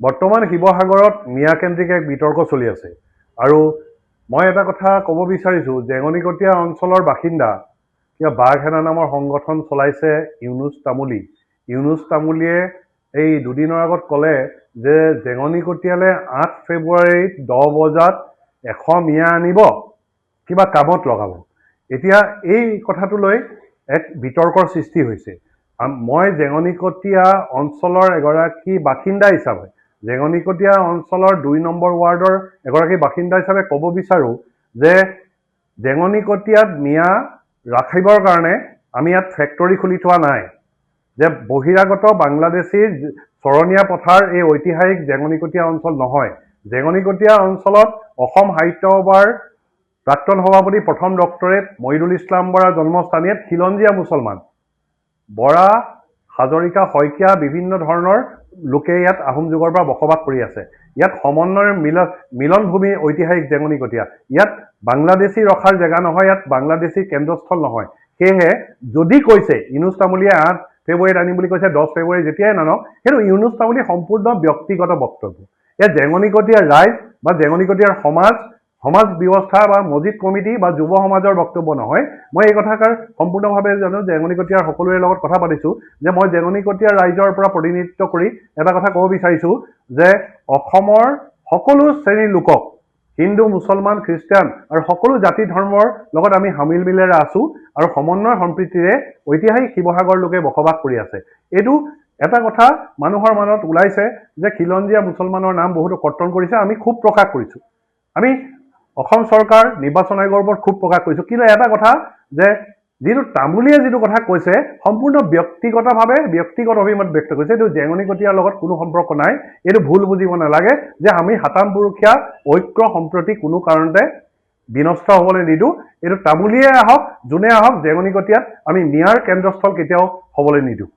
বৰ্তমান শিৱসাগৰত মিয়াকেন্দ্ৰিক এক বিতৰ্ক চলি আছে আৰু মই এটা কথা ক'ব বিচাৰিছোঁ জেঙনিকটীয়া অঞ্চলৰ বাসিন্দা কিবা বাঘসেনা নামৰ সংগঠন চলাইছে ইউনুছ তামুলীয়ে এই দুদিনৰ আগত ক'লে যে জেঙনিকটীয়ালে 8 ফেব্ৰুৱাৰীত 10 বজাত 100 মিয়া আনিব কিবা কামত লগাব এতিয়া এই কথাটো লৈ এক বিতৰ্কৰ সৃষ্টি হৈছে মই জেঙনিকটীয়া অঞ্চলৰ এগৰাকী বাসিন্দা হিচাপে জেঙনিকটীয়া অঞ্চলৰ 2 নম্বৰ ৱাৰ্ডৰ এগৰাকী বাসিন্দা হিচাপে ক'ব বিচাৰোঁ যে জেঙনিকটীয়াত মিয়া ৰাখিবৰ কাৰণে আমি ইয়াত ফেক্টৰী খুলি থোৱা নাই যে বহিৰাগত বাংলাদেশীৰ চৰণীয়া পথাৰ এই ঐতিহাসিক জেঙনিকটীয়া অঞ্চল নহয় জেঙনিকটীয়া অঞ্চলত অসম সাহিত্য সভাৰ প্ৰাক্তন সভাপতি প্ৰথম ডক্টৰেট মহিদুল ইছলাম বৰাৰ জন্মস্থান ইয়াত খিলঞ্জীয়া মুছলমান বৰা হাজৰিকা শইকীয়া বিভিন্ন ধৰণৰ লোকে ইয়াত আহোম যুগৰ পৰা বসবাস কৰি আছে ইয়াত সমন্বয়ৰ মিলনভূমি ঐতিহাসিক জেঙনিকটীয়া ইয়াত বাংলাদেশী ৰখাৰ জেগা নহয় ইয়াত বাংলাদেশী কেন্দ্ৰস্থল নহয় সেয়েহে যদি কৈছে ইউনুছ তামুলীয়ে 8 ফেব্ৰুৱাৰীত আনিম বুলি কৈছে 10 ফেব্ৰুৱাৰী যেতিয়াই নানক সেইটো ইউনুছ তামুলী সম্পূৰ্ণ ব্যক্তিগত বক্তব্য ইয়াত জেঙনিকটীয়াৰ ৰাইজ বা জেঙনিকটীয়াৰ সমাজ ব্যৱস্থা বা মছজিদ কমিটি বা যুৱ সমাজৰ বক্তব্য নহয় মই এই কথাষাৰ সম্পূৰ্ণভাৱে জানো জেঙনিকটীয়াৰ সকলোৰে লগত কথা পাতিছোঁ যে মই জেঙনিকটীয়াৰ ৰাইজৰ পৰা প্ৰতিনিধিত্ব কৰি এটা কথা ক'ব বিচাৰিছোঁ যে অসমৰ সকলো শ্ৰেণীৰ লোকক হিন্দু মুছলমান খ্ৰীষ্টিয়ান আৰু সকলো জাতি ধৰ্মৰ লগত আমি হামিল মিলেৰে আছোঁ আৰু সমন্বয় সম্প্ৰীতিৰে ঐতিহাসিক শিৱসাগৰ লোকে বসবাস কৰি আছে এইটো এটা কথা মানুহৰ মনত ওলাইছে যে খিলঞ্জীয়া মুছলমানৰ নাম বহুতো কৰ্তন কৰিছে আমি খুব প্ৰকাশ কৰিছোঁ আমি অসম চৰকাৰ নিৰ্বাচন আয়োগৰ ওপৰত খুব প্ৰকাশ কৰিছোঁ কিন্তু এটা কথা যে যিটো তামুলীয়ে যিটো কথা কৈছে সম্পূৰ্ণ ব্যক্তিগতভাৱে ব্যক্তিগত অভিমত ব্যক্ত কৰিছে এইটো জেঙনিকটীয়াৰ লগত কোনো সম্পৰ্ক নাই এইটো ভুল বুজিব নালাগে যে আমি হাতাম পুৰুষীয়া ঐক্য সম্প্ৰতি কোনো কাৰণতে বিনষ্ট হ'বলৈ নিদিওঁ এইটো তামুলীয়ে আহক যোনে আহক জেঙনিকটীয়াত আমি মিয়াৰ কেন্দ্ৰস্থল কেতিয়াও হ'বলৈ নিদিওঁ